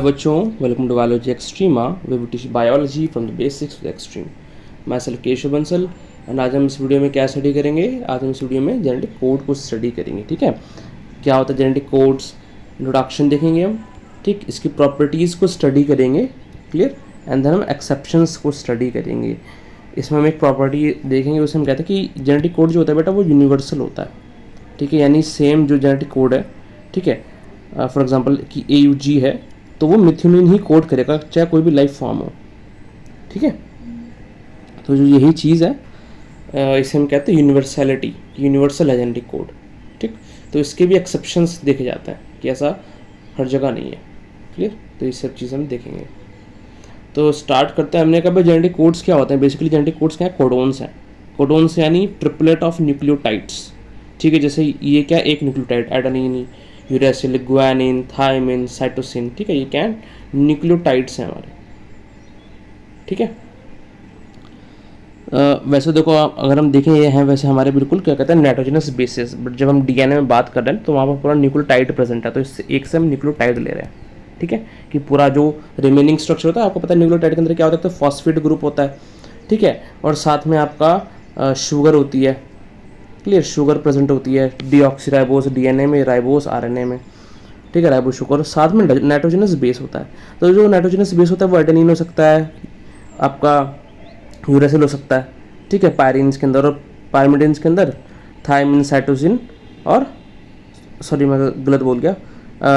बच्चों, welcome to Biology Extrema way we teach biology from the basics to the extreme. मैं self Keshav Bansal and आज हम इस video में क्या स्टडी करेंगे। आज हम इस वीडियो में जेनेटिक कोड को स्टडी करेंगे। ठीक है, क्या होता है जेनेटिक कोड्स, इंट्रोडक्शन देखेंगे हम। ठीक, इसकी प्रॉपर्टीज़ को स्टडी करेंगे, क्लियर, एंड देन हम एक्सेप्शंस को स्टडी करेंगे। इसमें हम एक प्रॉपर्टी देखेंगे, उसे हम कहते हैं कि जेनेटिक कोड जो होता है बेटा वो यूनिवर्सल होता है। ठीक है, यानी सेम जो जेनेटिक कोड है, ठीक है, फॉर एग्जांपल कि AUG है तो वो मिथ्योनिन ही कोड करेगा चाहे कोई भी लाइफ फॉर्म हो। ठीक है, तो जो यही चीज़ है इसे हम कहते हैं यूनिवर्सैलिटी, यूनिवर्सल है जेनेटिक कोड। ठीक, तो इसके भी एक्सेप्शंस देखे जाते हैं कि ऐसा हर जगह नहीं है। क्लियर, तो ये सब चीज़ हम देखेंगे। तो स्टार्ट करते हैं। हमने कहा भाई जेनेटिक कोड्स क्या होते हैं। बेसिकली जेनेटिक कोड्स क्या है, कोडोन्स हैं। कोडोन्स यानी ट्रिपलेट ऑफ न्यूक्लियोटाइड्स। ठीक है, जैसे ये क्या, एक nucleotide adenine, uracil, guanine, thymine, cytosine. ठीक है, ये क्या है, न्यूक्लियोटाइड्स हैं हमारे। ठीक है, वैसे देखो अगर हम देखें ये हैं वैसे हमारे बिल्कुल क्या कहते हैं नाइट्रोजनस बेसिस, बट जब हम DNA में बात कर रहे हैं तो वहाँ पर पूरा न्यूक्लियोटाइड प्रेजेंट है, तो इससे एक से हम न्यूक्लियोटाइड ले रहे हैं। ठीक है, कि पूरा जो रिमेनिंग स्ट्रक्चर होता है, आपको पता है न्यूक्लियोटाइड के अंदर क्या होता है, फॉस्फेट ग्रुप होता है। ठीक है, और साथ में आपका शुगर होती है। क्लियर, शुगर प्रेजेंट होती है, डीऑक्सीराइबोस DNA में, राइबोस RNA में। ठीक है, राइबोस शुगर, साथ में नाइट्रोजनस बेस होता है। तो जो नाइट्रोजनस बेस होता है वो एडेनिन हो सकता है, आपका यूरेसिल हो सकता है। ठीक है, पायरिन्स के अंदर, और पायरिमिडिन्स के अंदर थायमिन, साइटोसिन, और सॉरी मैं गलत बोल गया,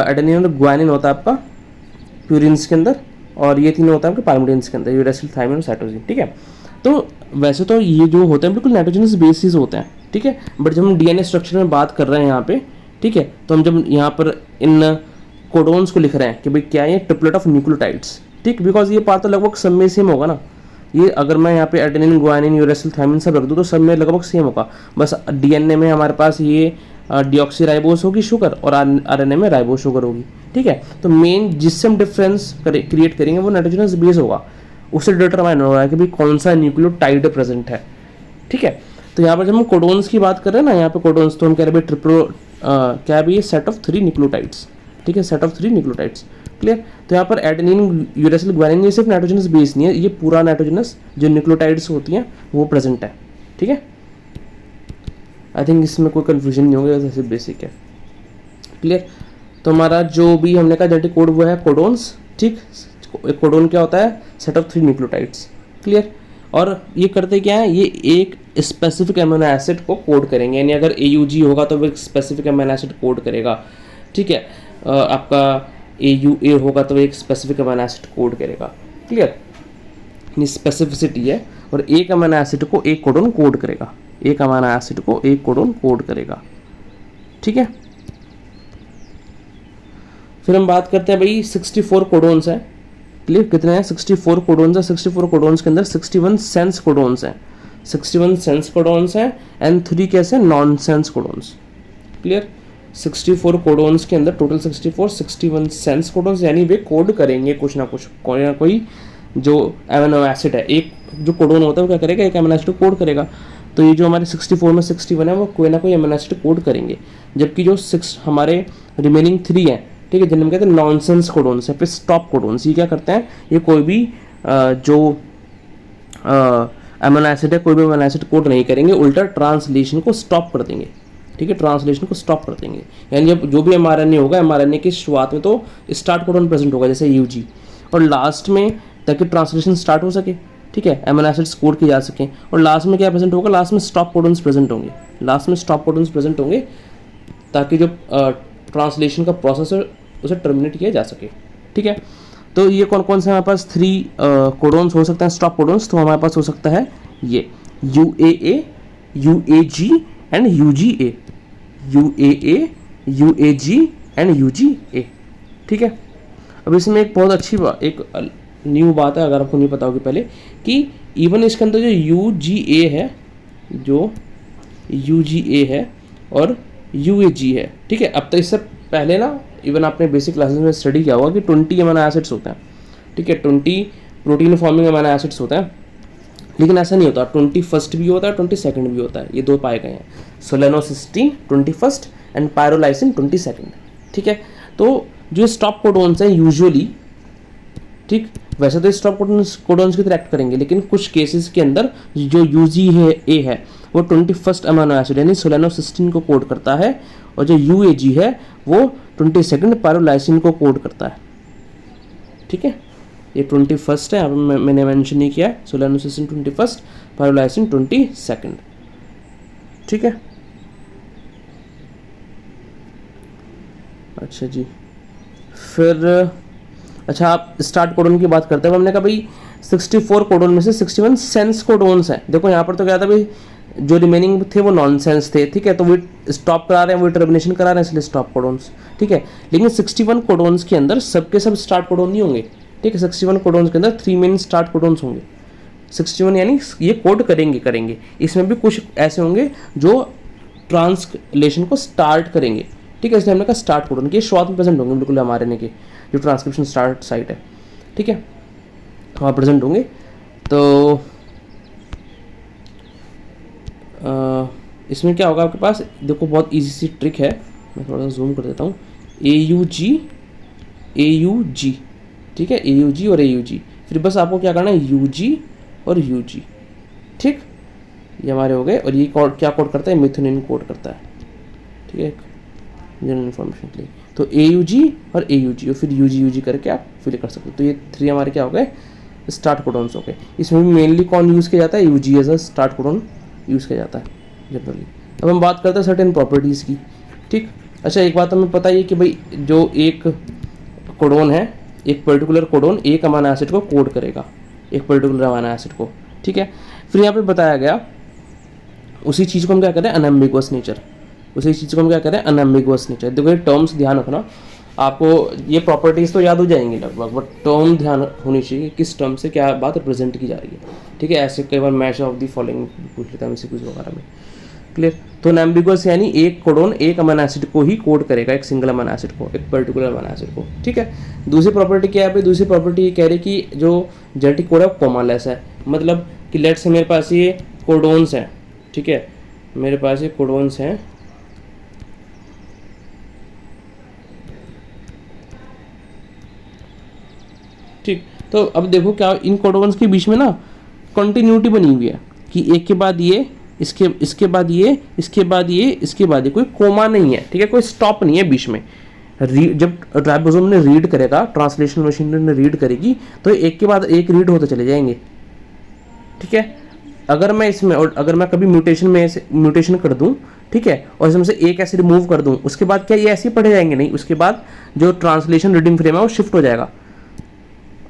एडेनिन और ग्वानिन होता है आपका प्यूरिन्स के अंदर, और ये तीनों होता है आपके पायरिमिडिन्स के अंदर, यूरेसिल, थायमिन और साइटोसिन। ठीक है, तो वैसे तो ये जो होते हैं बिल्कुल नाइट्रोजनस बेसिस होते हैं। ठीक है, बट जब हम DNA स्ट्रक्चर में बात कर रहे हैं यहाँ पे, ठीक है, तो हम जब यहाँ पर इन कोडोन्स को लिख रहे हैं कि भाई क्या है, ट्रिपलेट ऑफ न्यूक्लियोटाइड्स। ठीक, बिकॉज ये पार्ट तो लगभग सब में सेम होगा ना। ये अगर मैं यहाँ पे एडेनिन, ग्वानिन, यूरेसिल, थायमिन सब रख दूँ तो सब में लगभग सेम होगा। बस DNA में हमारे पास ये डीऑक्सीराइबोस होगी शुगर, और RNA में राइबोस शुगर होगी। ठीक है, तो मेन जिससे हम डिफरेंस क्रिएट करेंगे वो नाइट्रोजनस बेस होगा, उससे डिटरमाइन होगा कि भाई कौन सा न्यूक्लियोटाइड प्रेजेंट है। ठीक है, तो यहाँ पर जब हम कोडोन्स की बात कर रहे हैं ना, यहाँ पे कोडोन्स, तो हम कह रहे हैं ट्रिप्लो क्या है ये सेट ऑफ 3 न्यूक्लियोटाइड्स। ठीक है, सेट ऑफ 3 न्यूक्लियोटाइड्स। क्लियर, तो यहाँ पर एडेनिन, यूरेसिल, ग्वानिन ये सिर्फ नाइट्रोजनस बेस नहीं है, ये पूरा नाइट्रोजनस जो न्यूक्लियोटाइड्स होती हैं वो प्रेजेंट है। ठीक है, आई थिंक इसमें कोई कन्फ्यूजन नहीं होगा, जैसे बेसिक है। क्लियर, तो हमारा जो भी हमने कहा जेनेटिक कोड वो है कोडोन्स। ठीक, एक कोडोन क्या होता है, सेट ऑफ 3 न्यूक्लियोटाइड्स। क्लियर, और ये करते क्या है, ये एक स्पेसिफिक अमीनो एसिड को कोड करेंगे, यानी अगर AUG होगा तो वो एक स्पेसिफिक अमीनो एसिड कोड करेगा। ठीक है, आपका AUA होगा तो वो एक स्पेसिफिक अमीनो एसिड कोड करेगा। क्लियर, ये स्पेसिफिसिटी है, और एक अमीनो एसिड को एक कोडोन कोड करेगा, एक अमीनो एसिड को एक कोडोन कोड करेगा। ठीक है, फिर हम बात करते हैं भाई 64 कोडोन्स हैं। क्लियर, कितने हैं, 64 कोडोन्स हैं। 64 कोडोन्स के अंदर 61 सेंस कोडोन्स हैं, 61 सेंस कोडोन्स हैं, एंड 3 कैसे, non sense codons. Clear, 64 codons के अंदर टोटल 61 सेंस कोडोन्स, यानी वे कोड करेंगे कुछ ना कुछ, कोई ना कोई जो एमिनो एसिड है। एक जो कोडोन होता है वो क्या करेगा, एक एमिनो एसिड कोड करेगा। तो ये जो हमारे 64 में 61 है वो कोई ना कोई एमिनो एसिड कोड करेंगे, जबकि जो 6 हमारे रिमेनिंग 3 हैं, ठीक है, जिन्हें हम कहते हैं नॉनसेंस कोडोन्स है, फिर स्टॉप कोडोन्स। ये क्या करते हैं, ये कोई भी जो अमीनो एसिड है, कोई भी अमीनो एसिड कोड नहीं करेंगे, उल्टा ट्रांसलेशन को स्टॉप कर देंगे। ठीक है, ट्रांसलेशन को स्टॉप कर देंगे, यानी जब जो भी mRNA होगा, mRNA की शुरुआत में तो स्टार्ट कोडोन प्रेजेंट होगा जैसे AUG, और लास्ट में ताकि ट्रांसलेशन स्टार्ट हो सके, ठीक है, अमीनो एसिड्स कोड किए जा सकें, और लास्ट में क्या प्रेजेंट होगा, लास्ट में स्टॉप कोडोन्स प्रेजेंट होंगे, लास्ट में स्टॉप कोडोन्स प्रेजेंट होंगे, ताकि जो ट्रांसलेशन का प्रोसेस है उसे टर्मिनेट किया जा सके। ठीक है, तो ये कौन कौन से हमारे पास 3 कोडोन्स हो सकते हैं, स्टॉप कोडोन्स। तो हमारे पास हो सकता है ये UAA, UAG and UGA, UAA, UAG and UGA। ठीक है, अब इसमें एक बहुत अच्छी एक न्यू बात है, अगर आपको नहीं पता होगी पहले, कि इवन इसके अंदर जो UGA है, जो UGA है और UAG है, ठीक है, अब तक इससे पहले ना इवन आपने बेसिक क्लासेस में स्टडी किया होगा कि 20 अमीनो एसिड्स होते हैं। ठीक है, 20 प्रोटीन फॉर्मिंग अमीनो एसिड्स होते हैं, लेकिन ऐसा नहीं होता, 21st भी होता है, 22nd भी होता है, ये 2 पाए गए हैं, सोलेनोसिस्टीन 21st एंड पायरोलाइसिन 22nd। ठीक है, तो जो स्टॉप कोडोन्स हैं यूजुअली ठीक। वैसे तो स्टॉप कोडॉन्स की तरह एक्ट करेंगे, लेकिन कुछ केसेस के अंदर जो यूजी है ए है वो 21st अमीनो एसिड यानी सोलेनोसिस्टीन को कोड करता है, और जो यूएजी है वो 22nd पायरोलाइसिन को कोड करता है। ठीक है, ये 21st है, यहाँ पे मैंने मेंशन नहीं किया है, सोलेनोसिस्टीन 21st, पायरोलाइसिन 22nd। ठीक है, अच्छा जी। फिर अच्छा, आप स्टार्ट कोडोन की बात करते हैं। हमने कहा भाई 64 कोडोन में से 61 सेंस कोडोन्स हैं। देखो यहाँ पर तो क्या था भाई, जो रिमेनिंग थे वो नॉन सेंस थे। ठीक है, तो वो स्टॉप करा रहे हैं, वो टर्मिनेशन करा रहे हैं, इसलिए स्टॉप कोडोन्स। ठीक है, लेकिन 61 कोडोन्स के अंदर सबके सब स्टार्ट कोडोन नहीं होंगे। ठीक है, 61 कोडोन्स के अंदर 3 मेन स्टार्ट कोडोन्स होंगे। 61 यानी ये कोड करेंगे। इसमें भी कुछ ऐसे होंगे जो ट्रांसलेशन को स्टार्ट करेंगे। ठीक है, इसलिए हमने कहा स्टार्ट कोडोन के शुरुआत में प्रेजेंट होंगे बिल्कुल हमारे ने के जो ट्रांसक्रिप्शन स्टार्ट साइट है। ठीक है, वहाँ प्रेजेंट होंगे। तो इसमें क्या होगा आपके पास, देखो बहुत इजी सी ट्रिक है, मैं थोड़ा सा जूम कर देता हूँ। AUG, ठीक है, AUG और AUG, फिर बस आपको क्या करना है, UG और UG। ठीक, ये हमारे हो गए। और ये कोड क्या कोड करता है, मिथोनिन कोड करता है। ठीक है, जनरल इन्फॉर्मेशन के लिए तो AUG और AUG और फिर UG करके आप फिल कर सकते हो। तो ये 3 हमारे क्या हो गए, स्टार्ट कोडॉन्स हो गए। इसमें भी मेनली कौन यूज़ किया जाता है, UG as a start codon use किया जाता है जनरली। अब हम बात करते हैं सर्टेन प्रॉपर्टीज़ की। ठीक, अच्छा, एक बात हमें पता ही है कि भाई जो एक कोडॉन है, एक पर्टिकुलर कोडॉन एक अमीनो एसिड को कोड करेगा, एक पर्टिकुलर अमीनो एसिड को। ठीक है, फिर यहाँ पे बताया गया उसी चीज़ को हम क्या करें, अनएम्बिगुअस नेचर। उसी चीज़ को हम क्या करें, अनएम्बिगुअस नेचर। देखो ये टर्म्स ध्यान रखना, आपको ये प्रॉपर्टीज़ तो याद हो जाएंगी लगभग, बट टर्म ध्यान होनी चाहिए किस टर्म से क्या बात रिप्रेजेंट की जा रही है। ठीक है, ऐसे कई बार मैच ऑफ द फॉलोइंग पूछ लेता है हमसे कुछ वगैरह में। क्लियर, तो अनएम्बिगुअस यानी एक कोडॉन एक अमीनो एसिड को ही कोड करेगा, एक सिंगल अमीनो एसिड को, एक पर्टिकुलर अमीनो एसिड को। ठीक है, दूसरी प्रॉपर्टी क्या है भाई, दूसरी प्रॉपर्टी ये कह रही कि जो जेनेटिक कोड है वो कॉमालेस है। मतलब कि लेट्स से मेरे पास ये कोडॉन्स हैं। ठीक है, मेरे पास ये कोडॉन्स हैं, ठीक। तो अब देखो क्या इन कोडॉन्स के बीच में ना कंटिन्यूटी बनी हुई है कि एक के बाद ये, इसके बाद ये, इसके बाद ये, इसके बाद ये, कोई कोमा नहीं है। ठीक है, कोई स्टॉप नहीं है बीच में। जब राइबोसोम ने रीड करेगा, ट्रांसलेशन मशीन ने रीड करेगी, तो एक के बाद एक रीड होते चले जाएंगे। ठीक है, अगर मैं इसमें और अगर मैं कभी म्यूटेशन कर दूं, ठीक है, और इसमें से एक ऐसे रिमूव कर दूं, उसके बाद क्या ये ऐसे ही पढ़े जाएंगे? नहीं, उसके बाद जो ट्रांसलेशन रीडिंग फ्रेम है वो शिफ्ट हो जाएगा।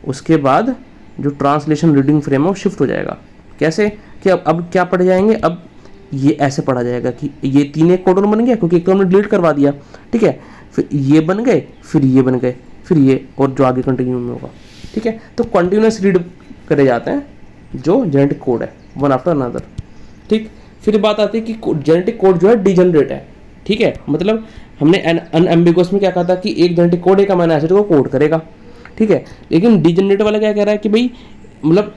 उसके बाद जो ट्रांसलेशन रीडिंग फ्रेम है वो शिफ्ट हो जाएगा। कैसे कि अब क्या पढ़े जाएंगे, अब ये ऐसे पढ़ा जाएगा कि ये 3 एक कोडॉन बन गया क्योंकि एक तो हमने डिलीट करवा दिया। ठीक है, फिर ये बन गए, फिर ये बन गए, फिर ये, और जो आगे कंटिन्यू में होगा। ठीक है, तो कंटिन्यूस रीड करे जाते हैं जो जेनेटिक कोड है, वन आफ्टर अनदर। ठीक, फिर बात आती है कि जेनेटिक कोड जो है डिजनरेट है। ठीक है, मतलब हमने अनएम्बिगुअस में क्या कहा था कि एक जेनेटिक कोड एक अमीनो एसिड को कोड करेगा। ठीक है, लेकिन डिजनरेट वाला क्या कह रहा है कि भाई मतलब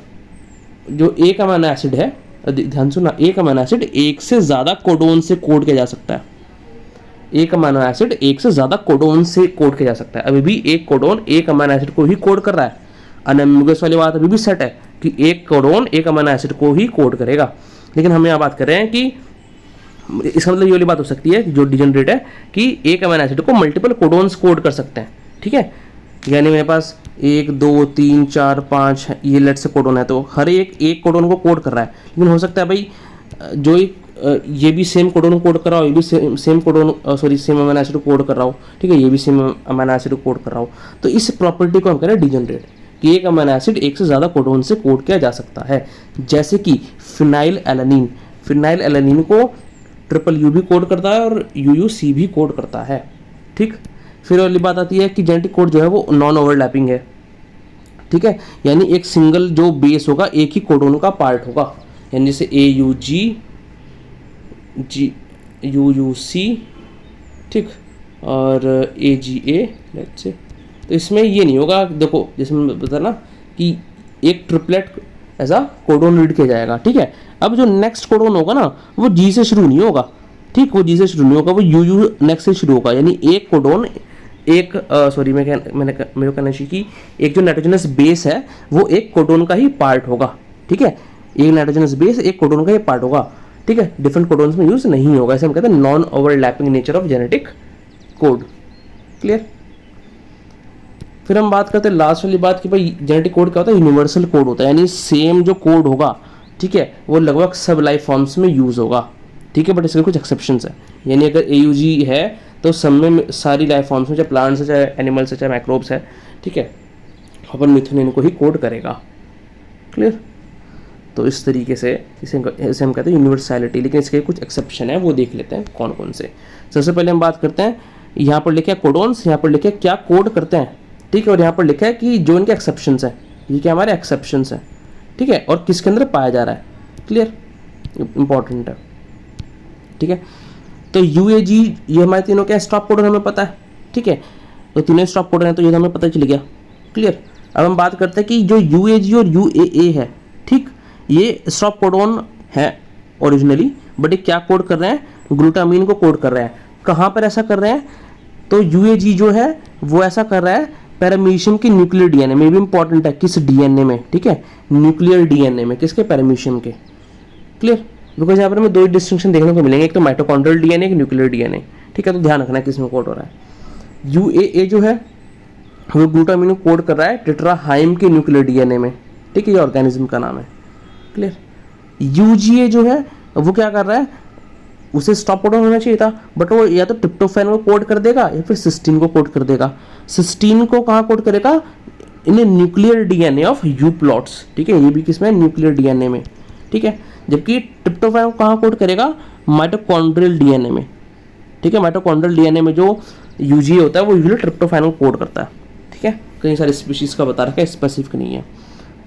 जो एक अमीनो एसिड है, ध्यान सुनना, एक अमीनो एसिड एक से ज़्यादा कोडोन से कोड किया जा सकता है। एक अमीनो एसिड एक से ज़्यादा कोडोन से कोड किया जा सकता है। अभी भी एक कोडोन एक अमीनो एसिड को ही कोड कर रहा है। अनएम्बिगुअस वाली बात अभी भी सेट है कि एक कोडोन एक अमीनो एसिड को ही कोड करेगा। लेकिन हम यहाँ बात कर रहे हैं कि इसका मतलब ये वाली बात हो सकती है जो डिजनरेट है कि एक अमीनो एसिड को मल्टीपल कोडोन्स कोड कर सकते हैं। ठीक है, यानी मेरे पास 1 2 3 4 5 ये लेट से कोडोन है, तो हर एक कोडोन को कोड कर रहा है। लेकिन हो सकता है भाई जो ये भी सेम कोडोन कोड कर रहा हो, ये भी सेम अमीनो एसिड कोड कर रहा हो। ठीक है, ये भी सेम अमीनो एसिड कोड कर रहा हो। तो इस प्रॉपर्टी को हम कह रहे हैं डिजनरेट, कि एक अमीनो एसिड एक से ज़्यादा कोडोन से कोड किया जा सकता है। जैसे कि फिनाइल एलानिन को UU भी कोड करता है और UUC भी कोड करता है। ठीक, फिर अगली बात आती है कि जेनेटिक कोड जो है वो नॉन ओवरलैपिंग है। ठीक है, यानी एक सिंगल जो बेस होगा एक ही कोडोन का पार्ट होगा, यानी जैसे AUG UUC, ठीक, और AGA लेट्स से। तो इसमें ये नहीं होगा, देखो जैसे मैं बता ना कि एक ट्रिपलेट ऐसा कोडोन रीड किया जाएगा। ठीक है, अब जो नेक्स्ट कोडोन होगा ना वो G से शुरू नहीं होगा। ठीक, वो G से शुरू नहीं होगा, वो UU नेक्स्ट से शुरू होगा। यानी एक कोडोन एक मेरे को कहना चाहिए कि एक जो नाइट्रोजनस बेस है वो एक कोडोन का ही पार्ट होगा, ठीक है। एक नाइट्रोजनस बेस एक कोडोन का ही पार्ट होगा, ठीक है। डिफरेंट कोडोन्स में यूज नहीं होगा, ऐसे हम कहते हैं non overlapping nature of genetic code. Clear. फिर हम बात करते हैं लास्ट वाली बात कि भाई जेनेटिक कोड क्या होता है, यूनिवर्सल कोड होता है, यानी सेम जो कोड होगा, ठीक है, वो लगभग सब लाइफ फॉर्म्स में यूज होगा, ठीक है। बट इसके कुछ एक्सेप्शंस है, यानी अगर AUG है तो सब में सारी लाइफ फॉर्म्स में, चाहे प्लांट्स है, चाहे एनिमल्स है, चाहे माइक्रोब्स है, ठीक है, अपन मिथोनिन को ही कोड करेगा। क्लियर। तो इस तरीके से इसे हम कहते हैं यूनिवर्सैलिटी, लेकिन इसके कुछ एक्सेप्शन है, वो देख लेते हैं कौन कौन से। सबसे पहले हम बात करते हैं, यहाँ पर लिखे कोडोन्स, यहाँ पर लिखे क्या कोड करते हैं, ठीक है, और यहाँ पर लिखा है कि जो इनके एक्सेप्शंस है, ये क्या हमारे एक्सेप्शंस है, ठीक है, और किसके अंदर पाया जा रहा है। क्लियर, इंपॉर्टेंट है, ठीक है। तो UAG ये हमारे तीनों क्या स्टॉप कोडन हमें पता है, ठीक है, तो तीनों स्टॉप कोडन है, तो ये हमें पता चल गया। क्लियर। अब हम बात करते हैं कि जो UAG और UAA है, ठीक, ये स्टॉप कोडोन है ओरिजिनली, बट ये क्या कोड कर रहे हैं, ग्लूटामीन को कोड कर रहे हैं। कहाँ पर ऐसा कर रहे हैं, तो UAG जो है वो ऐसा कर रहा है पैरामीशियम के न्यूक्लियर DNA में, भी इंपॉर्टेंट है, किस DNA में, ठीक है, न्यूक्लियर DNA में, किसके, पैरामीशियम के। क्लियर। बिकॉज यहाँ पर हमें दो डिस्टिंक्शन देखने को मिलेंगे, एक तो माइटोकॉन्ड्रियल DNA, एक न्यूक्लियर DNA, ठीक है, तो ध्यान रखना है किस में कोड हो रहा है। UAA जो है वो ग्लूटामीन को कोड कर रहा है टेट्राहाइम के न्यूक्लियर DNA में, ठीक है, ये ऑर्गेनिज्म का नाम है। क्लियर। UGA जो है वो क्या कर रहा है, उसे स्टॉप कोडन होना चाहिए था, बट वो या तो ट्रिप्टोफैन को कोड कर देगा या फिर सिस्टीन को कोड कर देगा। सिस्टीन को कहाँ कोड करेगा, इन न्यूक्लियर DNA ऑफ यूप्लॉट्स, ठीक है, ये भी किसमें, न्यूक्लियर DNA में, ठीक है। जबकि ट्रिप्टोफैन को कहाँ कोड करेगा, माइटोकॉन्ड्रियल DNA में, ठीक है। माइटोकॉन्ड्रियल DNA में जो UGA होता है वो यूजुअली ट्रिप्टोफैन को कोड करता है, ठीक है। कई सारे स्पीशीज का बता रखा है, स्पेसिफिक नहीं है।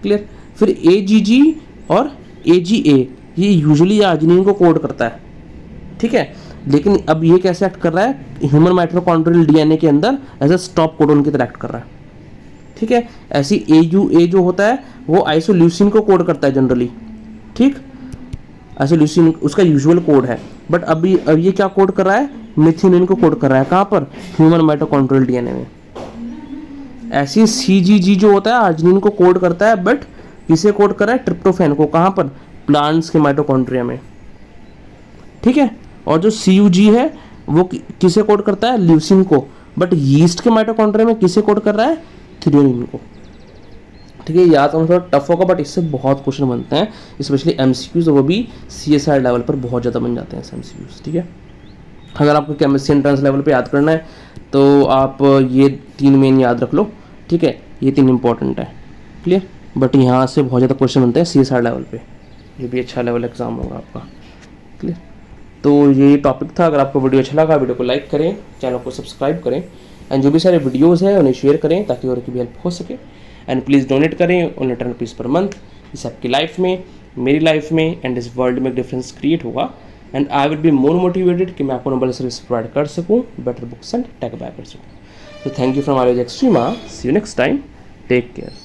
क्लियर। फिर AGG और AGA ये यूजुअली आर्जिनिन को कोड करता है, ठीक है, लेकिन अब ये कैसे एक्ट कर रहा है, ह्यूमन माइटोकॉन्ड्रियल DNA के अंदर एज अ स्टॉप कोडोन की तरह एक्ट कर रहा है, ठीक है। ऐसी AUA जो होता है वो आइसोल्यूसिन को कोड करता है जनरली, ठीक, आइसोल्यूसिन उसका यूजुअल कोड है, बट अब ये क्या कोड कर रहा है, मिथियोनिन को कोड कर रहा है, कहाँ पर, ह्यूमन माइटोकॉन्ड्रियल DNA में। ऐसी CGG जो होता है आर्जिनिन को कोड करता है, बट किसे कोड कर रहा है, ट्रिप्टोफैन को, कहाँ पर, प्लांट्स के माइटोकॉन्ड्रिया में, ठीक है। और जो CUG है वो किसे कोड करता है, ल्यूसिन को, बट यीस्ट के माइटोकॉन्ड्रिया में किसे कोड कर रहा है, थ्रियोनिन को, ठीक है। याद तो थोड़ा टफ होगा, बट इससे बहुत क्वेश्चन बनते हैं, स्पेशली MCQs, वो भी CSR लेवल पर बहुत ज़्यादा बन जाते हैं MCQs, ठीक है। अगर आपको केमिस्ट्री एंट्रेंस लेवल पे याद करना है तो आप ये 3 मेन याद रख लो, ठीक है, ये 3 इंपॉर्टेंट है। क्लियर। बट यहाँ से बहुत ज़्यादा क्वेश्चन बनते हैं CSR लेवल पे, ये भी अच्छा लेवल एग्जाम होगा आपका। क्लियर। तो ये टॉपिक था। अगर आपको वीडियो अच्छा लगा, वीडियो को लाइक करें, चैनल को सब्सक्राइब करें, एंड जो भी सारे वीडियोज़ हैं उन्हें शेयर करें ताकि और की भी हेल्प हो सके। एंड प्लीज़ डोनेट करें उन 10 रुपीज़ पर मंथ। इससे आपकी लाइफ में, मेरी लाइफ में एंड इस वर्ल्ड में डिफरेंस क्रिएट होगा, and I will be more motivated कि मैं आपको नोबल सर्विस प्रोवाइड कर सकूँ, better books and tech buy कर सकूँ। तो thank you from our Extrema, see you next time, take care.